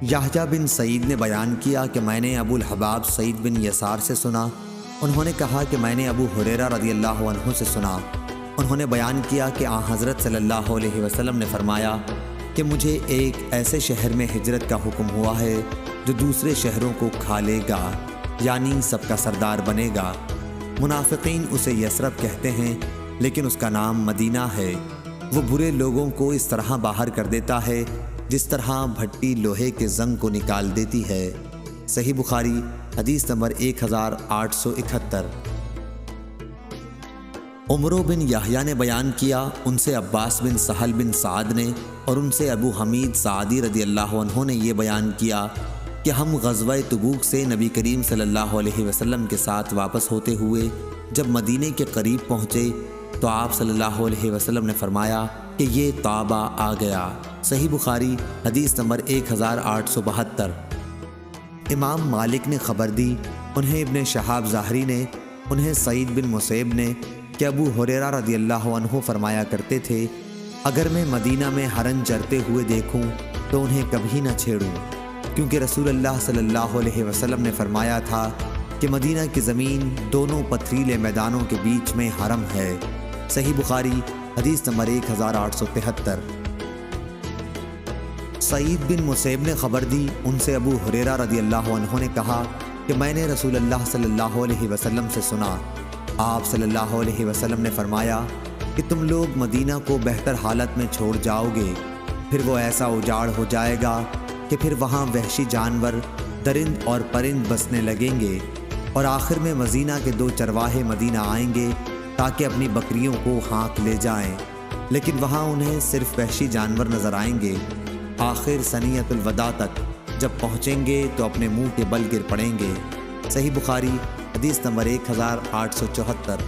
یحییٰ بن سعید نے بیان کیا کہ میں نے ابو الحباب سعید بن یسار سے سنا، انہوں نے کہا کہ میں نے ابو ہریرہ رضی اللہ عنہ سے سنا، انہوں نے بیان کیا کہ آن حضرت صلی اللہ علیہ وسلم نے فرمایا کہ مجھے ایک ایسے شہر میں ہجرت کا حکم ہوا ہے جو دوسرے شہروں کو کھا لے گا، یعنی سب کا سردار بنے گا۔ منافقین اسے یثرب کہتے ہیں لیکن اس کا نام مدینہ ہے۔ وہ برے لوگوں کو اس طرح باہر کر دیتا ہے جس طرح بھٹی لوہے کے زنگ کو نکال دیتی ہے۔ صحیح بخاری حدیث نمبر 1871۔ عمرو بن یحییٰ نے بیان کیا، ان سے عباس بن سہل بن سعد نے اور ان سے ابو حمید سعدی رضی اللہ عنہ نے یہ بیان کیا کہ ہم غزوہ تبوک سے نبی کریم صلی اللہ علیہ وسلم کے ساتھ واپس ہوتے ہوئے جب مدینے کے قریب پہنچے تو آپ صلی اللہ علیہ وسلم نے فرمایا کہ یہ طابہ آ گیا۔ صحیح بخاری حدیث نمبر 1872۔ امام مالک نے خبر دی، انہیں ابن شہاب ظاہری نے، انہیں سعید بن مسیب نے کہ ابو ہریرہ رضی اللہ عنہ فرمایا کرتے تھے، اگر میں مدینہ میں ہرن چرتے ہوئے دیکھوں تو انہیں کبھی نہ چھیڑوں، کیونکہ رسول اللہ صلی اللہ علیہ وسلم نے فرمایا تھا کہ مدینہ کی زمین دونوں پتھریلے میدانوں کے بیچ میں حرم ہے۔ صحیح بخاری حدیث نمبر 1873۔ سعید بن مسیب نے خبر دی، ان سے ابو ہریرہ رضی اللہ عنہ نے کہا کہ میں نے رسول اللہ صلی اللہ علیہ وسلم سے سنا، آپ صلی اللہ علیہ وسلم نے فرمایا کہ تم لوگ مدینہ کو بہتر حالت میں چھوڑ جاؤ گے، پھر وہ ایسا اجاڑ ہو جائے گا کہ پھر وہاں وحشی جانور، درند اور پرند بسنے لگیں گے، اور آخر میں مدینہ کے 2 چرواہے مدینہ آئیں گے تاکہ اپنی بکریوں کو ہانک لے جائیں، لیکن وہاں انہیں صرف وحشی جانور نظر آئیں گے۔ آخر ثنیۃ الوداع تک جب پہنچیں گے تو اپنے منہ کے بل گر پڑیں گے۔ صحیح بخاری حدیث نمبر 1874۔